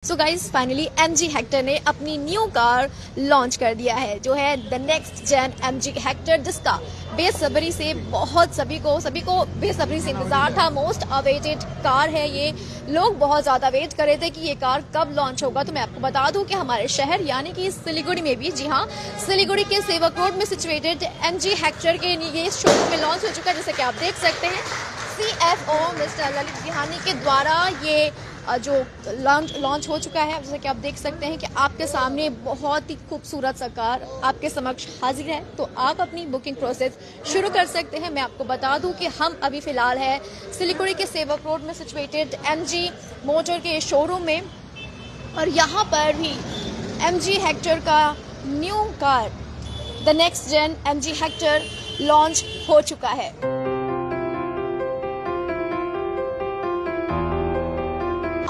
So guys finally MG Hector ने अपनी new car launch कर दिया है, जो है the next gen MG Hector, जिसका बेसब्री से सभी को बेसब्री से इंतजार था। मोस्ट अवेटेड कार है ये। लोग बहुत ज्यादा वेट कर रहे थे कि ये कार कब लॉन्च होगा। तो मैं आपको बता दूं कि हमारे शहर यानी कि सिलीगुड़ी में भी, जी हाँ, सिलीगुड़ी के सेवक रोड में सिचुएटेड MG हेक्टर के ये शोरूम में लॉन्च हो चुका है। जैसे कि आप देख सकते हैं, CFO मिस्टर ललित बिहानी के द्वारा ये जो लॉन्च हो चुका है। जैसे कि आप देख सकते हैं कि आपके सामने बहुत ही खूबसूरत सा कार आपके समक्ष हाजिर है। तो आप अपनी बुकिंग प्रोसेस शुरू कर सकते हैं। मैं आपको बता दूं कि हम अभी फिलहाल है सिलीगुड़ी के सेवक रोड में सिचुएटेड MG मोटर के शोरूम में, और यहाँ पर भी MG हेक्टर का new car the next gen MG Hector launch हो चुका है।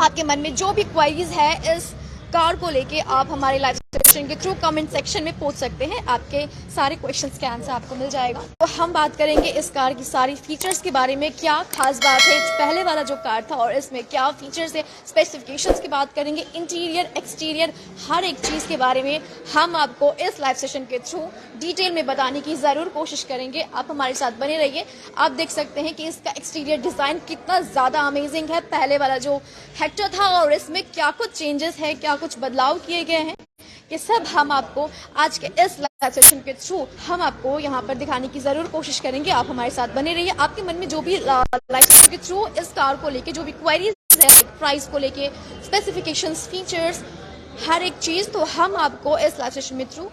आपके मन में जो भी क्वेरीज है इस कार को लेके, आप हमारे लाइव सेशन के थ्रू कमेंट सेक्शन में पूछ सकते हैं। आपके सारे क्वेश्चंस के आंसर आपको मिल जाएगा। तो हम बात करेंगे इस कार की सारी फीचर्स के बारे में, क्या खास बात है पहले वाला जो कार था और इसमें क्या फीचर्स है, स्पेसिफिकेशंस की बात करेंगे, इंटीरियर एक्सटीरियर हर एक चीज के बारे में हम आपको इस लाइव सेशन के थ्रू डिटेल में बताने की जरूर कोशिश करेंगे। आप हमारे साथ बने रहिए। आप देख सकते हैं कि इसका एक्सटीरियर डिजाइन कितना ज्यादा अमेजिंग है। पहले वाला जो हेक्टर था और इसमें क्या कुछ चेंजेस है, क्या कुछ बदलाव किए गए हैं, ये सब हम आपको आज के इस लाइव सेशन के थ्रू हम आपको यहाँ पर दिखाने की जरूर कोशिश करेंगे। आप हमारे साथ बने रहिए। आपके मन में जो भी लाइव सेशन के थ्रू इस कार को लेके जो भी क्वेरीज है, प्राइस को लेके, स्पेसिफिकेशंस, फीचर्स, हर एक चीज, तो हम आपको इस लाइव सेशन में थ्रू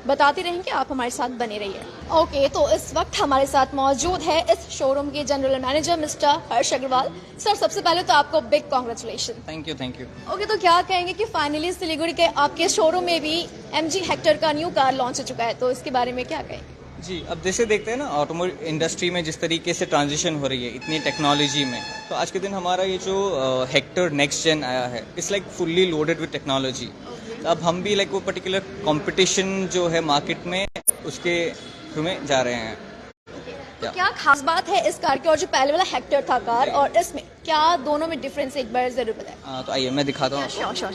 बताते रहेंगे। आप हमारे साथ बने रहिए। ओके, तो इस वक्त हमारे साथ मौजूद है इस शोरूम के जनरल मैनेजर मिस्टर हर्ष अग्रवाल। सर, सबसे पहले तो आपको big congratulation. Thank you. Okay, तो क्या कहेंगे कि फाइनली सिलीगुड़ी के आपके शोरूम में भी MG हेक्टर का न्यू कार लॉन्च हो चुका है, तो इसके बारे में क्या कहेंगे? जी, अब जैसे देखते हैं ना, ऑटोमोबाइल इंडस्ट्री में जिस तरीके से ट्रांजिशन हो रही है इतनी टेक्नोलॉजी में, तो आज के दिन हमारा ये जो हेक्टर नेक्स्ट जेन आया है, it's like fully loaded with technology. अब हम भी लाइक वो पर्टिकुलर कंपटीशन जो है मार्केट में, उसके थ्रू में जा रहे हैं। तो क्या खास बात है इस कार की और जो पहले वाला हेक्टर था कार, और इसमें क्या दोनों में डिफरेंस एक बार जरूर बताएं। तो आइए मैं दिखाता हूँ। श्योर।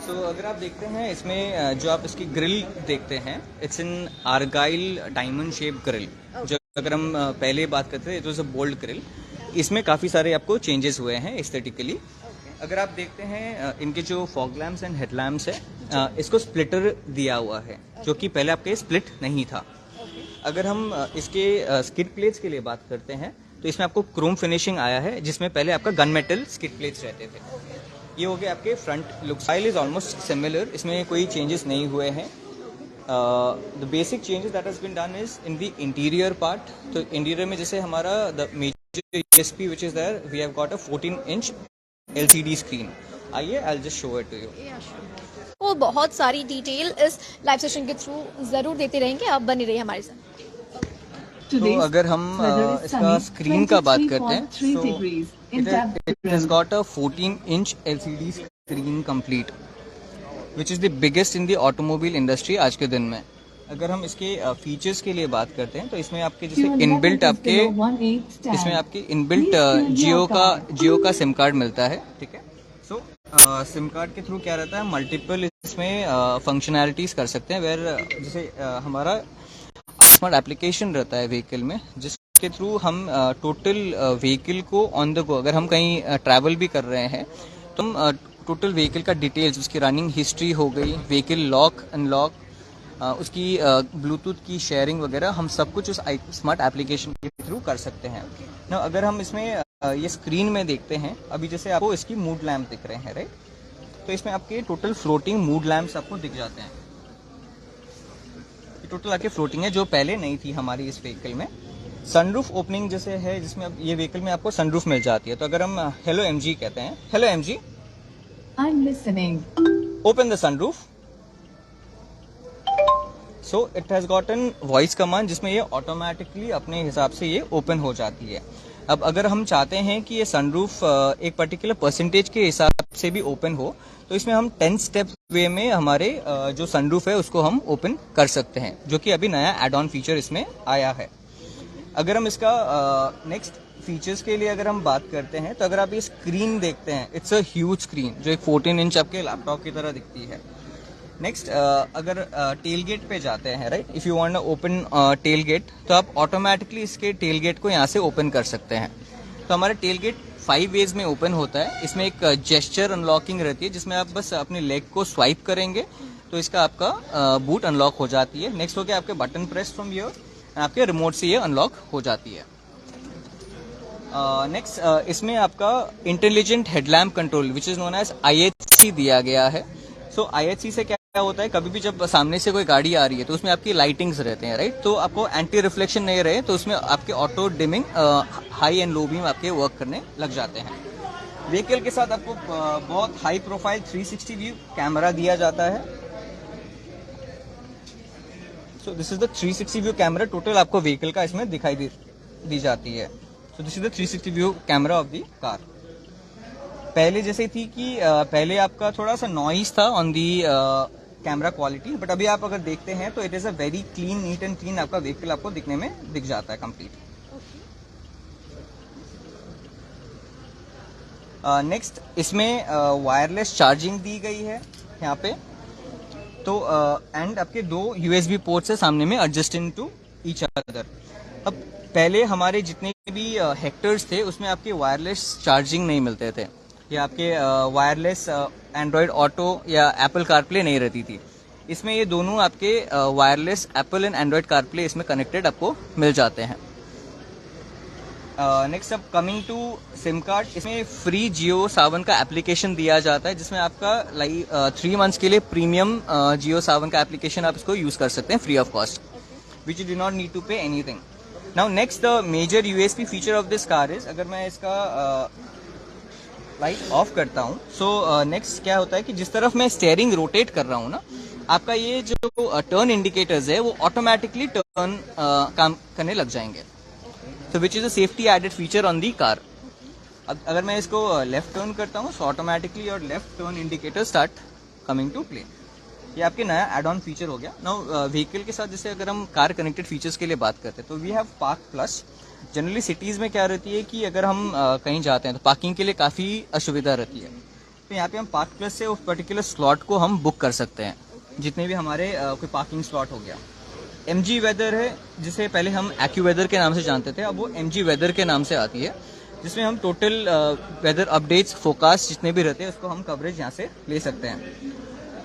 तो अगर आप देखते हैं इसमें जो आप इसकी ग्रिल देखते हैं, it's in argyle diamond shape grill. जो अगर हम पहले बात करते थे, it was a bold grill. इसमें काफ़ी सारे आपको चेंजेस हुए हैं एस्थेटिकली। अगर आप देखते हैं इनके जो फॉग लैम्प्स एंड हेडलैम्प्स है, इसको स्प्लिटर दिया हुआ है, जो कि पहले आपके स्प्लिट नहीं था। अगर हम इसके स्किड प्लेट्स के लिए बात करते हैं, तो इसमें आपको क्रोम फिनिशिंग आया है, जिसमें पहले आपका गन मेटल स्किड प्लेट्स रहते थे। ये हो गया आपके front look. Style is almost similar, इसमें कोई चेंजेस नहीं हुए हैं। The basic changes that has been done is in the interior part. तो इंटीरियर में जैसे हमारा the major USP which is there, we have got a 14-inch LCD screen. आइए, I will just show it to you. वो बहुत सारी detail इस live session के थ्रू जरूर देते रहेंगे। आप बने रहिए हमारे साथ। तो अगर हम इसका स्क्रीन का बात करते हैं, so it has got a 14-inch LCD screen complete, which is the biggest in the automobile industry आज के दिन में। अगर हम इसके फीचर्स के लिए बात करते हैं, तो इसमें आपके जैसे इनबिल्ट जियो का सिम कार्ड मिलता है, ठीक है। सो सिम कार्ड के थ्रू क्या रहता है, मल्टीपल इसमें फंक्शनैलिटीज कर सकते हैं। वेयर जैसे हमारा स्मार्ट एप्लीकेशन रहता है व्हीकल में, जिसके थ्रू हम टोटल व्हीकल को ऑन द गो, अगर हम कहीं ट्रैवल भी कर रहे हैं, तो हम टोटल व्हीकल का डिटेल्स, उसकी रनिंग हिस्ट्री हो गई, व्हीकल लॉक अनलॉक, उसकी ब्लूटूथ की शेयरिंग वगैरह, हम सब कुछ उस स्मार्ट एप्लीकेशन के थ्रू कर सकते हैं ना। अगर हम इसमें ये स्क्रीन में देखते हैं, अभी जैसे आपको इसकी मूड लैम्प दिख रहे हैं, राइट, तो इसमें आपके टोटल फ्लोटिंग मूड लैम्प्स आपको दिख जाते हैं। टोटल आके फ्लोटिंग है, जो पहले नहीं थी हमारी इस व्हीकल में। सनरूफ ओपनिंग जैसे है, जिसमें अब ये व्हीकल में आपको सनरूफ मिल जाती है। तो अगर हम हेलो MG कहते हैं, hello MG, I am listening, open the sunroof. So it has got an voice command, जिसमें ये ऑटोमेटिकली अपने हिसाब से ये ओपन हो जाती है। अब अगर हम चाहते हैं कि ये सनरूफ एक पर्टिकुलर परसेंटेज के हिसाब से भी ओपन हो, तो इसमें हम 10 स्टेप वे में हमारे जो सनरूफ है उसको हम ओपन कर सकते हैं, जो कि अभी नया एड ऑन फीचर इसमें आया है। अगर हम इसका नेक्स्ट फीचर्स के लिए अगर हम बात करते हैं तो अगर आप ये स्क्रीन देखते हैं, इट्स अ ह्यूज स्क्रीन जो एक 14 इंच आपके लैपटॉप की तरह दिखती है। नेक्स्ट अगर टेल गेट पे जाते हैं, right, if you want open tail gate, तो आप ऑटोमेटिकली इसके टेल गेट को यहाँ से ओपन कर सकते हैं। तो हमारा टेल गेट 5 वेज में ओपन होता है। इसमें एक जेस्चर अनलॉकिंग रहती है जिसमें आप बस अपने लेग को स्वाइप करेंगे तो इसका आपका बूट अनलॉक हो जाती है। नेक्स्ट हो गया आपके बटन प्रेस फ्रॉम हियर, आपके रिमोट से ये अनलॉक हो जाती है। नेक्स्ट इसमें आपका intelligent headlamp control which is known as IHC दिया गया है। सो IHC से क्या होता है, कभी भी जब सामने से कोई गाड़ी आ रही है तो उसमें आपकी लाइटिंग्स रहते हैं, राइट, तो आपको एंटी रिफ्लेक्शन नहीं रहे तो उसमें आपके auto dimming high and low beam आपके वर्क करने लग जाते हैं। व्हीकल के साथ आपको बहुत हाई प्रोफाइल 360 व्यू कैमरा दिया जाता है। So this is the 360 view camera total आपको व्हीकल का इसमें दिखाई दी जाती है। So this is the 360 view camera off the car. पहले जैसे थी कि पहले आपका थोड़ा सा नॉइज था on the camera quality, but अभी आप अगर देखते हैं तो it is a very clean, neat and clean आपका व्हीकल आपको दिखने में दिख जाता है कंप्लीट। नेक्स्ट इसमें वायरलेस चार्जिंग दी गई है यहाँ पे, तो एंड आपके 2 USB पोर्ट्स है सामने में एडजस्टिंग टू ईच अदर। अब पहले हमारे जितने भी हेक्टर्स थे उसमें आपके वायरलेस चार्जिंग नहीं मिलते थे, या आपके वायरलेस एंड्रॉयड ऑटो या एप्पल कारप्ले नहीं रहती थी। इसमें ये दोनों आपके wireless Apple and Android CarPlay इसमें कनेक्टेड आपको मिल जाते हैं। नेक्स्ट अब कमिंग टू सिम कार्ड, इसमें फ्री जियो सावन का एप्लीकेशन दिया जाता है जिसमें आपका 3 मंथ्स के लिए प्रीमियम जियो सावन का एप्लीकेशन आप इसको यूज कर सकते हैं free of cost, which you do not need to pay anything. Now next the major USP feature of this car is, अगर मैं इसका लाइट ऑफ करता हूँ, सो नेक्स्ट क्या होता है कि जिस तरफ मैं स्टेयरिंग रोटेट कर रहा हूँ ना, आपका ये जो टर्न इंडिकेटर्स है वो ऑटोमेटिकली टर्न काम करने लग जाएंगे, तो which is a safety added feature on the car. अब अगर मैं इसको लेफ्ट टर्न करता हूँ, so automatically your left turn indicator start coming to play. ये आपके नया एड ऑन फीचर हो गया। नाउ व्हीकल के साथ जैसे अगर हम कार कनेक्टेड फीचर्स के लिए बात करते हैं तो we have park plus. Generally cities में क्या रहती है कि अगर हम कहीं जाते हैं तो पार्किंग के लिए काफ़ी असुविधा रहती है, तो यहाँ पे हम पार्क प्लस से उस पर्टिकुलर स्लॉट को हम बुक कर सकते हैं, जितने भी हमारे कोई पार्किंग स्लॉट हो गया। MG वेदर है, जिसे पहले हम एक्यू वेदर के नाम से जानते थे, अब वो MG वेदर के नाम से आती है, जिसमें हम टोटल वेदर अपडेट्स, फोकास्ट जितने भी रहते हैं उसको हम कवरेज यहाँ से ले सकते हैं।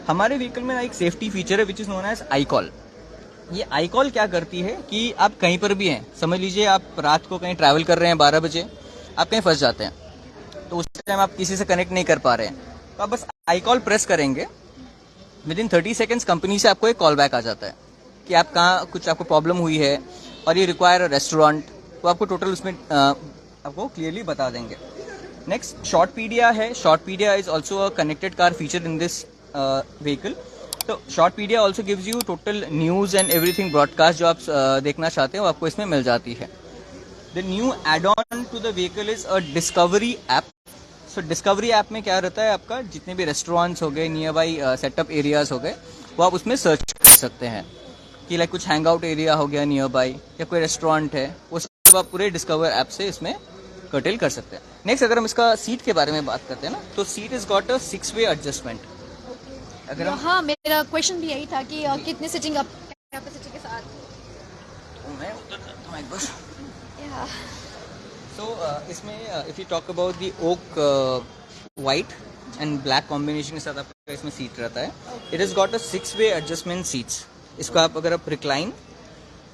हमारे व्हीकल में एक सेफ्टी फीचर है which is known as iCall। ये iCall क्या करती है कि आप कहीं पर भी हैं, समझ लीजिए आप रात को कहीं ट्रैवल कर रहे हैं, 12 बजे आप कहीं फंस जाते हैं, तो उस टाइम आप किसी से कनेक्ट नहीं कर पा रहे हैं, तो आप बस iCall प्रेस करेंगे, विद इन 30 सेकेंड्स कंपनी से आपको एक कॉल बैक आ जाता है कि आप कहाँ, कुछ आपको प्रॉब्लम हुई है और ये रिक्वायर रेस्टोरेंट, तो आपको टोटल उसमें आपको क्लियरली बता देंगे। नेक्स्ट शॉर्टपीडिया है। Shortpedia is also a connected car feature in this vehicle. तो Shortpedia also gives you total news and everything broadcast जो आप देखना चाहते हैं वो आपको इसमें मिल जाती है। The new add on to the vehicle is a discovery app. So discovery app में क्या रहता है, आपका जितने भी रेस्टोरेंट्स हो गए, नियर बाई सेटअप एरियाज हो गए, वो आप उसमें सर्च कर सकते हैं कि लाइक कुछ हैंग आउट एरिया हो गया नियर बाई या कोई रेस्टोरेंट है, वो सब आप पूरे डिस्कवर ऐप से इसमें कर्टेल कर सकते हैं। नेक्स्ट अगर हम इसका सीट के बारे में बात करते हैं ना, तो seat is got a 6-way adjustment. अगर हम हाँ, मेरा क्वेश्चन भी यही था कि कितने सीटिंग कैपेसिटी के साथ। मैं उधर जाता हूँ एक बार। Yeah. सो इसमें if you talk about the oak white and black combination के साथ आपका इसमें सीट रहता है। It is got a 6-way adjustment seats. इसको आप अगर आप रिक्लाइन,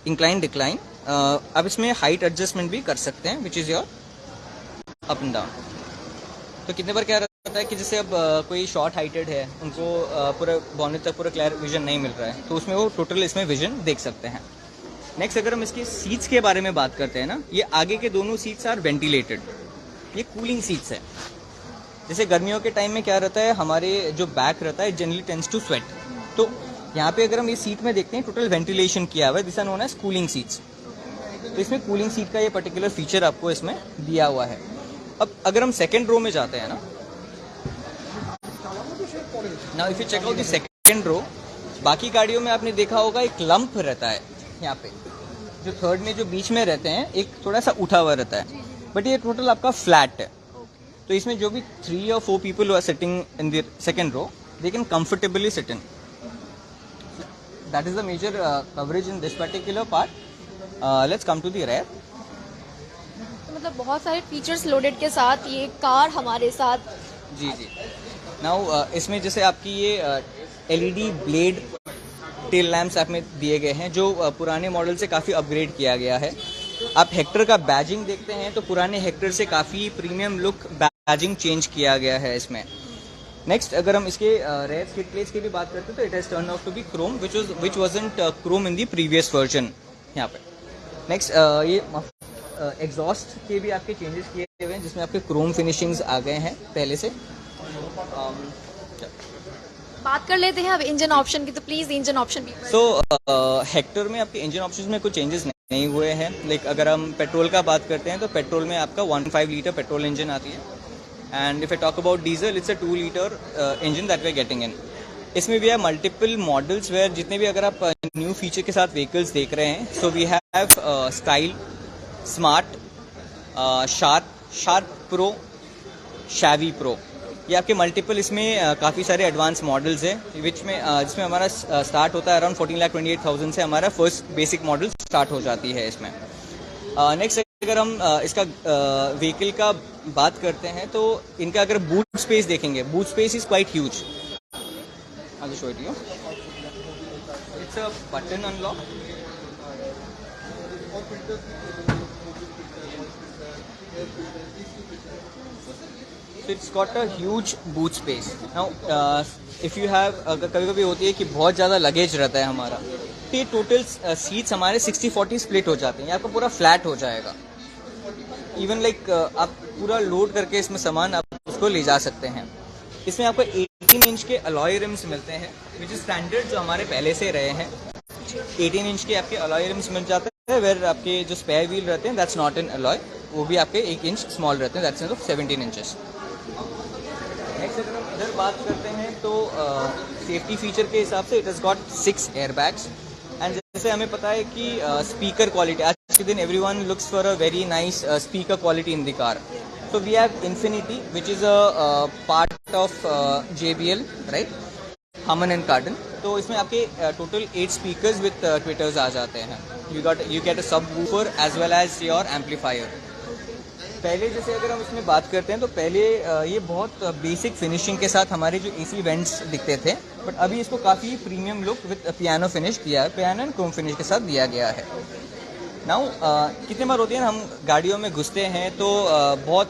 इंक्लाइन, डिक्लाइन, आप इसमें हाइट एडजस्टमेंट भी कर सकते हैं, which is your up and down. तो कितने बार क्या रहता है कि जैसे अब कोई शॉर्ट हाइटेड है, उनको पूरा बॉनेट तक पूरा क्लियर विजन नहीं मिल रहा है, तो उसमें वो टोटल इसमें विजन देख सकते हैं। नेक्स्ट अगर हम इसके सीट्स के बारे में बात करते हैं ना, ये आगे के दोनों सीट्स आर वेंटिलेटेड, ये कूलिंग सीट्स है। जैसे गर्मियों के टाइम में क्या रहता है, हमारे जो बैक रहता है जनरली टेंड्स टू स्वेट, तो यहाँ पे अगर हम ये सीट में देखते हैं टोटल वेंटिलेशन किया हुआ है, this are known as cooling seats. तो इसमें कूलिंग सीट का ये पर्टिकुलर फीचर आपको इसमें दिया हुआ है। अब अगर हम सेकेंड रो में जाते हैं ना, now if you check out the second row, बाकी गाड़ियों में आपने देखा होगा एक लंप रहता है यहाँ पे, जो थर्ड में जो बीच में रहते हैं एक थोड़ा सा उठा हुआ रहता है, बट ये टोटल आपका फ्लैट है, तो इसमें जो भी 3 or 4 people who are sitting in the second row, they can comfortably sit in. That is the major coverage in this particular part. Let's come to the rear. तो मतलब बहुत सारे फीचर्स लोडेड के साथ ये कार हमारे साथ। जी जी। Now इसमें जैसे आपकी ये LED ब्लेड टेल लैम्प्स आप में दिए गए हैं, जो पुराने मॉडल से काफ़ी अपग्रेड किया गया है। आप हेक्टर का बैजिंग देखते हैं तो पुराने हेक्टर से काफ़ी प्रीमियम लुक बैजिंग चेंज किया गया है इसमें। नेक्स्ट अगर हम इसके रेयर स्किड प्लेट्स की भी बात करते हैं तो it has turn out to be chrome which wasn't chrome in the previous version. यहाँ पे नेक्स्ट ये एग्जॉस्ट के भी आपके चेंजेस किए हुए हैं, जिसमें आपके क्रोम फिनिशिंग्स आ गए हैं पहले से। बात कर लेते हैं अब इंजन ऑप्शन की, तो प्लीज इंजन ऑप्शन भी। हेक्टर में आपके इंजन ऑप्शंस में कुछ चेंजेस नहीं हुए हैं। लाइक अगर हम पेट्रोल का बात करते हैं तो पेट्रोल में आपका 1.5 लीटर पेट्रोल इंजन आती है, and if I talk about diesel it's a 2 litre engine that we are getting in. इसमें भी है मल्टीपल मॉडल्स वेयर जितने भी अगर आप न्यू फीचर के साथ व्हीकल्स देख रहे हैं, so we have style, smart, sharp pro, savvy pro, ये आपके मल्टीपल इसमें काफ़ी सारे एडवांस मॉडल्स हैं जिसमें हमारा स्टार्ट होता है अराउंड 14,28,000 से हमारा फर्स्ट बेसिक मॉडल स्टार्ट हो जाती है इसमें। नेक्स्ट अगर हम इसका व्हीकल का बात करते हैं तो इनका अगर बूट स्पेस देखेंगे, boot space is quite huge. I will show it you. It's a button unlock. So it's got a huge boot space. Now, if you have कभी कभी होती है कि बहुत ज़्यादा लगेज रहता है हमारा, तो ये टोटल सीट्स हमारे 60-40 स्प्लिट हो जाते हैं, ये आपका पूरा फ्लैट हो जाएगा। इवन लाइक आप पूरा लोड करके इसमें सामान आप उसको ले जा सकते हैं। इसमें आपको 18 इंच के अलॉय रिम्स मिलते हैं, विच इज स्टैंडर्ड जो हमारे पहले से रहे हैं। 18 इंच के आपके अलॉय रिम्स मिल जाते हैं, वेर आपके जो स्पेयर व्हील रहते हैं दैट्स नॉट इन अलॉय, वो भी आपके 1 इंच स्मॉल रहते हैं, दैट्स ऑफ 17 इंचेस। नेक्स्ट अगर हम इधर बात करते हैं तो सेफ्टी फीचर के हिसाब से it has got 6 airbags. And जैसे हमें पता है कि स्पीकर क्वालिटी आज के दिन everyone looks for a very nice speaker quality in the car. So we have infinity which is a part of JBL, right, Harman and Kardon. तो इसमें आपके टोटल 8 स्पीकर्स विद ट्विटर्स आ जाते हैं। You get a subwoofer as well as your amplifier. पहले जैसे अगर हम इसमें बात करते हैं तो पहले ये बहुत बेसिक फिनिशिंग के साथ हमारे जो AC वेंट्स दिखते थे, बट अभी इसको काफ़ी premium look with piano finish किया है, पियानो एंड क्रोम फिनिश के साथ दिया गया है। नाउ कितने बार होती है ना हम गाड़ियों में घुसते हैं तो बहुत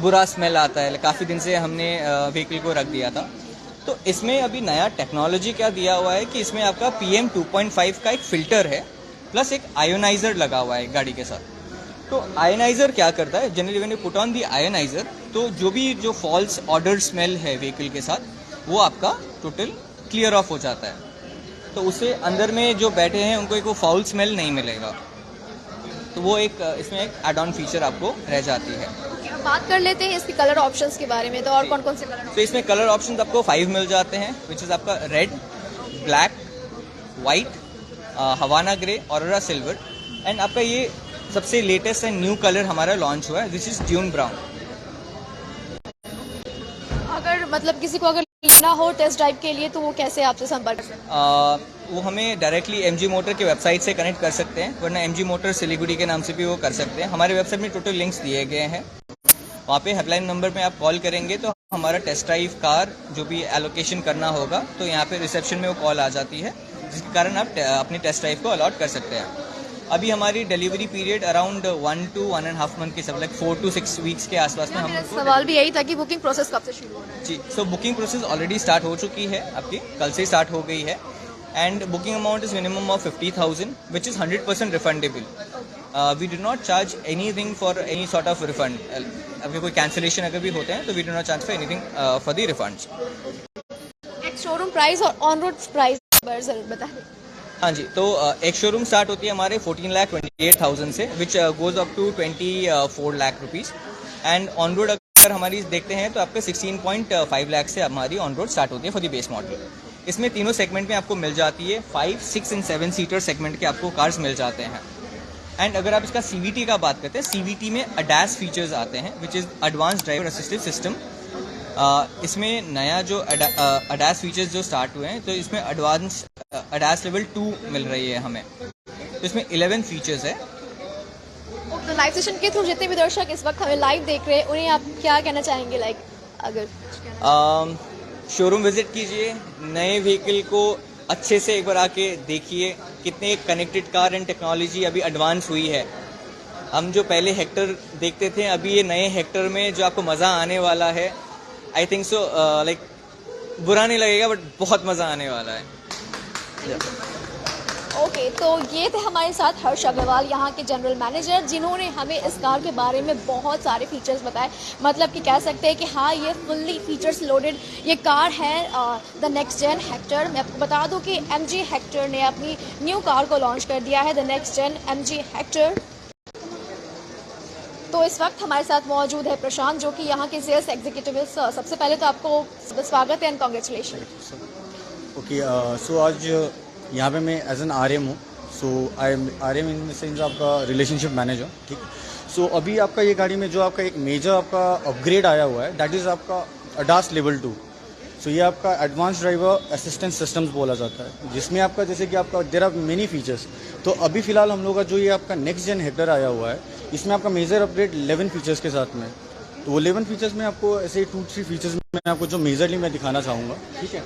बुरा स्मेल आता है, काफ़ी दिन से हमने व्हीकल को रख दिया था। तो इसमें अभी नया टेक्नोलॉजी क्या दिया हुआ है कि इसमें आपका PM 2.5 का एक फ़िल्टर है, प्लस एक आयोनाइज़र लगा हुआ है गाड़ी के साथ। तो आयोनाइज़र क्या करता है, generally when you put on the ionizer, तो जो फॉल्स ऑर्डर स्मेल है व्हीकल के साथ वो आपका टोटल क्लियर ऑफ हो जाता है। तो उससे अंदर में जो बैठे हैं उनको एक वो फाउल स्मेल नहीं मिलेगा। तो वो एक इसमें एक एड ऑन फीचर आपको रह जाती है। अब बात कर लेते हैं इसकी कलर ऑप्शंस के बारे में, तो और कौन कौन से कलर? तो इसमें कलर ऑप्शंस आपको 5 मिल जाते हैं, विच इज़ आपका red, black, white, Havana grey, aurora silver, and आपका ये सबसे लेटेस्ट एंड न्यू कलर हमारा लॉन्च हुआ है, दिस इज ड्यून ब्राउन। अगर मतलब किसी को अगर लेना हो टेस्ट ड्राइव के लिए तो वो कैसे आपसे संपर्क कर सकते हैं? वो हमें डायरेक्टली MG मोटर के वेबसाइट से कनेक्ट कर सकते हैं, वरना MG मोटर सिलीगुड़ी के नाम से भी वो कर सकते हैं। हमारे वेबसाइट में टोटल लिंक्स दिए गए हैं, वहाँ पे हेल्पलाइन नंबर में आप कॉल करेंगे तो हमारा टेस्ट ड्राइव कार जो भी एलोकेशन करना होगा तो यहाँ पे रिसेप्शन में वो कॉल आ जाती है, जिसके कारण आप अपनी टेस्ट ड्राइव को अलॉट कर सकते हैं। अभी हमारी delivery period around 1 to 1.5 month की सब, लाइक 4 to 6 वीक्स के आसपास में। मेरा सवाल भी यही था कि बुकिंग प्रोसेस कब से शुरू हो रहा है? जी, सो बुकिंग प्रोसेस ऑलरेडी स्टार्ट हो चुकी है, आपकी कल से स्टार्ट हो गई है। And booking amount is minimum of 50,000 which is 100% refundable. We do not charge anything for any sort of refund. अगर कोई कैंसिलेशन अगर भी होते हैं तो we do not charge for anything for the refunds. एक शोरूम प्राइस और on road price जरूर बताएं। हाँ जी, तो एक शोरूम स्टार्ट होती है हमारे 14,28,000 से, which goes up to 24 lakh rupees. And on road अगर हमारी देखते हैं तो आपका 16.5 लाख से हमारी ऑन रोड स्टार्ट होती है फॉर द बेस मॉडल। इसमें तीनों सेगमेंट में आपको मिल जाती है, 5, 6 एंड 7 सीटर सेगमेंट के आपको कार्स मिल जाते हैं। एंड अगर आप इसका CVT का बात करते हैं, CVT में ADAS फीचर्स आते हैं, which is advance driver assisted system. इसमें नया जो ADAS फीचर्स जो स्टार्ट हुए हैं, तो इसमें एडवांस ADAS लेवल 2 मिल रही है हमें। तो इसमें 11 फीचर्स है। तो लाइव सेशन के थ्रू जितने भी दर्शक इस वक्त हमें लाइव देख रहे हैं, उन्हें आप क्या कहना चाहेंगे? लाइक अगर शोरूम विजिट कीजिए, नए व्हीकल को अच्छे से एक बार आके देखिए, कितने कनेक्टेड कार एंड टेक्नोलॉजी अभी एडवांस हुई है। हम जो पहले हेक्टर देखते थे, अभी ये नए हेक्टर में जो आपको मज़ा आने वाला है, आई थिंक सो लाइक बुरा नहीं लगेगा, बट बहुत मज़ा आने वाला है। ओके, तो ये थे हमारे साथ हर्ष अग्रवाल, यहाँ के जनरल मैनेजर, जिन्होंने हमें इस कार के बारे में बहुत सारे फीचर्स बताए। मतलब कि कह सकते हैं कि हाँ, ये फुल्ली फीचर्स लोडेड ये कार है, द नेक्स्ट जेन हेक्टर। मैं आपको बता दूं कि MG हेक्टर ने अपनी न्यू कार को लॉन्च कर दिया है, the next gen MG Hector. तो इस वक्त हमारे साथ मौजूद है प्रशांत, जो कि यहाँ के सेल्स एग्जीक्यूटिव। सबसे पहले तो आपको स्वागत है एंड कॉन्ग्रेचुलेशन। ओके, सो आज यहाँ पे मैं एज एन RM हूँ। So I am RM in the sense आपका रिलेशनशिप मैनेजर, ठीक। सो अभी आपका ये गाड़ी में जो आपका एक मेजर आपका अपग्रेड आया हुआ है, दैट इज़ आपका ADAS लेवल 2। सो ये आपका एडवांस ड्राइवर असिस्टेंस सिस्टम्स बोला जाता है, जिसमें आपका जैसे कि आपका देयर आर मेनी फीचर्स। तो अभी फिलहाल हम लोग का जो ये आपका नेक्स्ट जेन हेक्टर आया हुआ है, इसमें आपका मेजर अपग्रेड 11 फीचर्स के साथ में। तो वो 11 फीचर्स में आपको ऐसे 2-3 फीचर्स में आपको जो मेजरली मैं दिखाना चाहूँगा, ठीक है।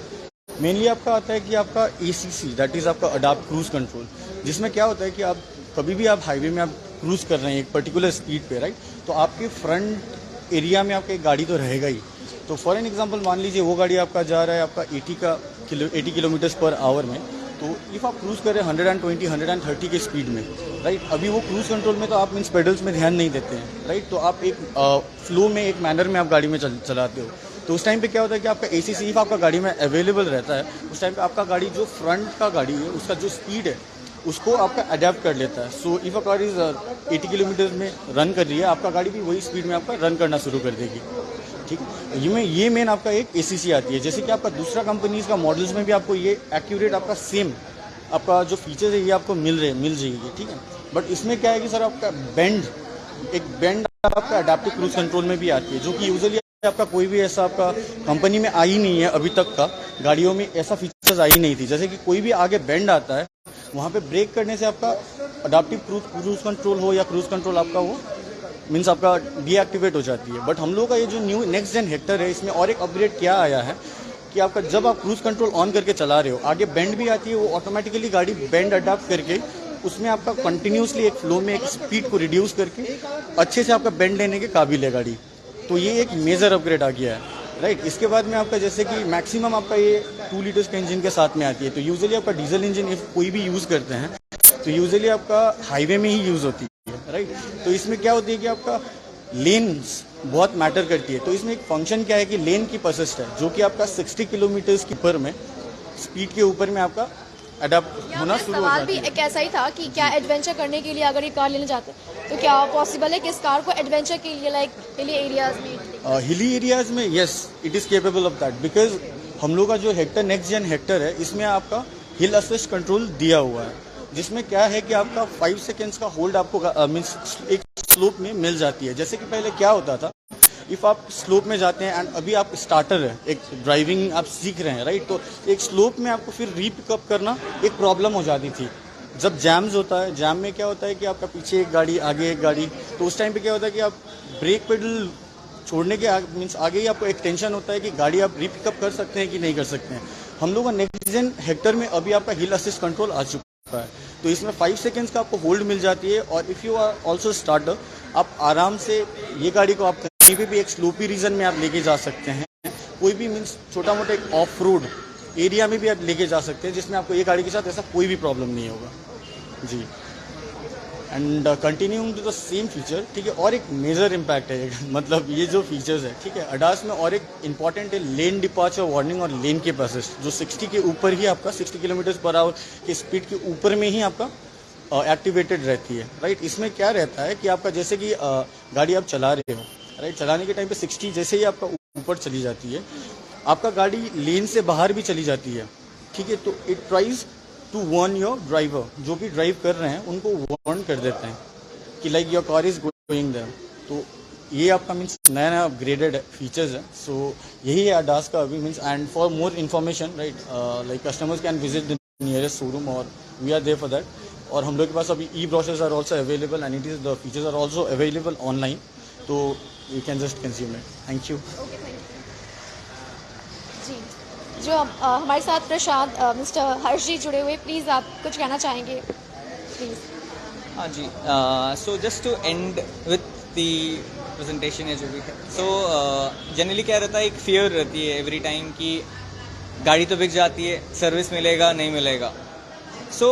मेनली आपका आता है कि आपका ACC, दैट इज़ आपका अडाप्ट क्रूज कंट्रोल, जिसमें क्या होता है कि आप कभी भी आप हाईवे में आप क्रूज कर रहे हैं एक पर्टिकुलर स्पीड पे, राइट, तो आपके फ्रंट एरिया में आपका एक गाड़ी तो रहेगा ही। तो फॉर एन एग्जांपल मान लीजिए वो गाड़ी आपका जा रहा है आपका 80 किलोमीटर्स पर आवर में, तो इफ़ आप क्रूज कर रहे हैं 120-130 के स्पीड में, राइट, अभी वो क्रूज कंट्रोल में तो आप मीन्स पेडल्स में ध्यान नहीं देते हैं, राइट, तो आप एक फ्लो में एक मैनर में आप गाड़ी में चलाते हो। तो उस टाइम पे क्या होता है कि आपका ACC इफ आपका गाड़ी में अवेलेबल रहता है, उस टाइम पे आपका गाड़ी जो फ्रंट का गाड़ी है उसका जो स्पीड है उसको आपका अडेप्ट कर लेता है। So if a car is 80 kilometre में रन कर रही है, आपका गाड़ी भी वही स्पीड में आपका रन करना शुरू कर देगी, ठीक। ये मेन आपका एक ACC आती है। जैसे कि आपका दूसरा कंपनीज का मॉडल्स में भी आपको ये एक्यूरेट आपका सेम आपका जो फीचर्स है ये आपको मिल जाएगी, ठीक है। बट इसमें क्या है कि सर आपका एक बेंड आपका अडेप्टिव क्रूज कंट्रोल में भी आती है, जो कि यूजुअली आपका कोई भी ऐसा आपका कंपनी में आई नहीं है अभी तक का, गाड़ियों में ऐसा फीचर्स आई नहीं थी। जैसे कि कोई भी आगे बेंड आता है, वहाँ पे ब्रेक करने से आपका अडेप्टिव क्रूज कंट्रोल हो या क्रूज कंट्रोल आपका वो मीन्स आपका डीएक्टिवेट हो जाती है। बट हम लोग का ये जो न्यू नेक्स्ट जेन हेक्टर है, इसमें और एक अपग्रेड क्या आया है कि आपका जब आप क्रूज कंट्रोल ऑन करके चला रहे हो, आगे बेंड भी आती है, वो ऑटोमेटिकली गाड़ी बेंड अडाप्ट करके उसमें आपका कंटिन्यूसली एक फ्लो में एक स्पीड को रिड्यूस करके अच्छे से आपका बेंड लेने के काबिल है गाड़ी। तो ये एक मेजर अपग्रेड आ गया है, राइट। इसके बाद में आपका जैसे कि मैक्सिमम आपका ये 2 लीटर्स के इंजन के साथ में आती है। तो यूजुअली आपका डीजल इंजन इफ कोई भी यूज़ करते हैं तो यूजुअली आपका हाईवे में ही यूज़ होती है, राइट। तो इसमें क्या होती है कि आपका लेन्स बहुत मैटर करती है। तो इसमें एक फंक्शन क्या है कि लेन की परसिस्ट है, जो कि आपका 60 किलोमीटर्स के ऊपर में स्पीड के ऊपर में आपका अडाप्ट होना शुरू हो सवाल जाती भी है। एक ऐसा ही था कि क्या एडवेंचर करने के लिए अगर ये कार लेने जाते हैं तो क्या पॉसिबल है कि इस कार को एडवेंचर के लिए लाइक हिली एरियाज में हिली एरियाज में yes it is capable of that, because हम लोग का जो हेक्टर नेक्स्ट जेन हेक्टर है, इसमें आपका हिल असिस्ट कंट्रोल दिया हुआ है, जिसमें क्या है कि आपका 5 सेकेंड्स का होल्ड आपको मीन्स एक स्लोप में मिल जाती है। जैसे कि पहले क्या होता था, इफ़ आप स्लोप में जाते हैं एंड अभी आप स्टार्टर है, एक ड्राइविंग आप सीख रहे हैं, राइट, तो एक स्लोप में आपको फिर रीपिकअप करना एक प्रॉब्लम हो जाती थी। जब जैम्स होता है, जैम में क्या होता है कि आपका पीछे एक गाड़ी आगे एक गाड़ी, तो उस टाइम पे क्या होता है कि आप ब्रेक पेडल छोड़ने के मीन्स आगे ही आपको एक टेंशन होता है कि गाड़ी आप रीपिकअप कर सकते हैं कि नहीं कर सकते हैं। हम लोग का नेक्स्ट जेन हेक्टर में अभी आपका हिल असिस्ट कंट्रोल आ चुका है, तो इसमें 5 सेकेंड्स का आपको होल्ड मिल जाती है। और if you are also starter, आप आराम से ये गाड़ी को आप कहीं पे भी एक स्लोपी रीजन में आप लेके जा सकते हैं, कोई भी मीन्स छोटा मोटा एक ऑफ रोड एरिया में भी आप लेके जा सकते हैं, जिसमें आपको ये गाड़ी के साथ ऐसा कोई भी प्रॉब्लम नहीं होगा जी। And continuing to the same feature, ठीक है, और एक मेजर इम्पैक्ट है मतलब ये जो फीचर्स है, ठीक है, अडास में और एक इंपॉर्टेंट है लेन डिपार्चर वार्निंग और लेन के प्रोसेस, जो 60 के ऊपर ही आपका 60 किलोमीटर पर आवर के स्पीड के ऊपर में ही आपका एक्टिवेटेड रहती है, राइट। इसमें क्या रहता है कि आपका जैसे कि गाड़ी आप चला रहे हो, राइट, चलाने के टाइम पे 60 जैसे ही आपका ऊपर चली जाती है, आपका गाड़ी लेन से बाहर भी चली जाती है, ठीक है, तो it tries to warn your driver, जो भी ड्राइव कर रहे हैं उनको वार्न कर देते हैं कि like your car is going there. तो ये आपका मीन्स नया नया अपग्रेडेड फीचर्स है। सो यही है ADAS का अभी means. And for more information right, like customers can visit the nearest showroom और we are there for that. और हम लोग के पास अभी e-brochures are also available and it is the features are also available online, तो you can just consume it. Thank you. जी, जो हमारे साथ प्रशांत मिस्टर हर्ष जी जुड़े हुए, प्लीज़ आप कुछ कहना चाहेंगे प्लीज़। हाँ जी, so just to end with the presentation है जो भी है, सो जनरली क्या रहता है, एक फियर रहती है एवरी टाइम कि गाड़ी तो बिक जाती है, सर्विस मिलेगा नहीं मिलेगा। सो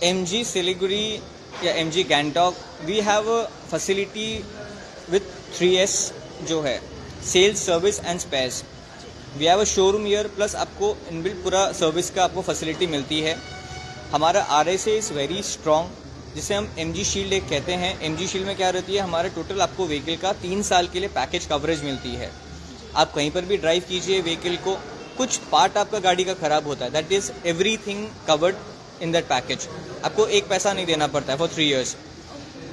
MG सिलीगुड़ी या MG Gangtok, we have a facility with 3S जो है, sales service and spares. We have a showroom here, plus आपको इनबिल्ट पूरा सर्विस का आपको फैसिलिटी मिलती है। हमारा RSA इज़ वेरी स्ट्रॉन्ग, जिसे हम MG शील्ड एक कहते हैं। MG शील्ड में क्या रहती है, हमारा टोटल आपको व्हीकल का 3 साल के लिए पैकेज कवरेज मिलती है। आप कहीं पर भी ड्राइव कीजिए व्हीकल को, कुछ पार्ट आपका गाड़ी का ख़राब होता है, that is everything covered in that package. आपको एक पैसा नहीं देना पड़ता है फॉर 3 years।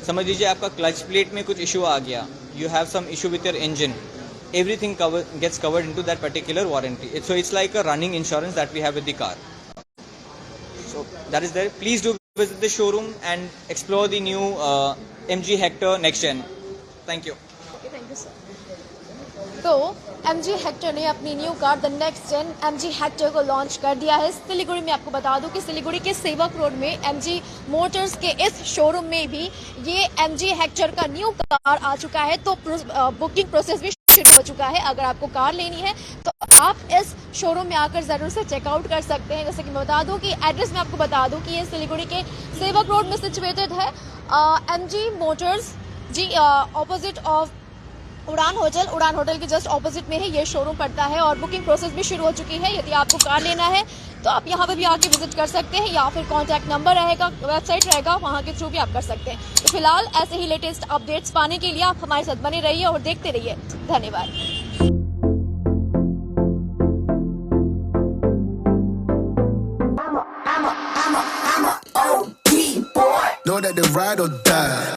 समझ लीजिए आपका क्लच प्लेट में कुछ इशू आ गया, you have some issue with your engine, everything gets covered into that particular warranty. So it's like a running insurance that we have with the car. So that is there. Please do visit the showroom and explore the new MG Hector Next Gen. Thank you. Thank you sir. तो MG Hector ने अपनी new car the next gen MG Hector को launch कर दिया है सिलीगुड़ी में। आपको बता दूं कि सिलीगुड़ी के सेवक रोड में MG मोटर्स के इस शोरूम में भी ये MG हेक्टर का न्यू कार आ चुका है। तो बुकिंग प्रोसेस भी शुरू हो चुका है। अगर आपको कार लेनी है तो आप इस शोरूम में आकर ज़रूर से चेकआउट कर सकते हैं। जैसे कि मैं बता दूं कि एड्रेस में आपको बता दूं कि ये सिलीगुड़ी के सेवक रोड में सिचुएटेड है। MG motors ji opposite of Udaan hotel के जस्ट ऑपोजिट में है ये शोरूम पड़ता है। और बुकिंग प्रोसेस भी शुरू हो चुकी है। यदि आपको कार लेना है तो आप यहाँ पर भी आके विजिट कर सकते हैं, या फिर कॉन्टैक्ट नंबर रहेगा, वेबसाइट रहेगा, वहाँ के थ्रू भी आप कर सकते हैं। तो फिलहाल ऐसे ही लेटेस्ट अपडेट्स पाने के लिए आप हमारे साथ बने रहिए और देखते रहिए। धन्यवाद। Know that they ride or die.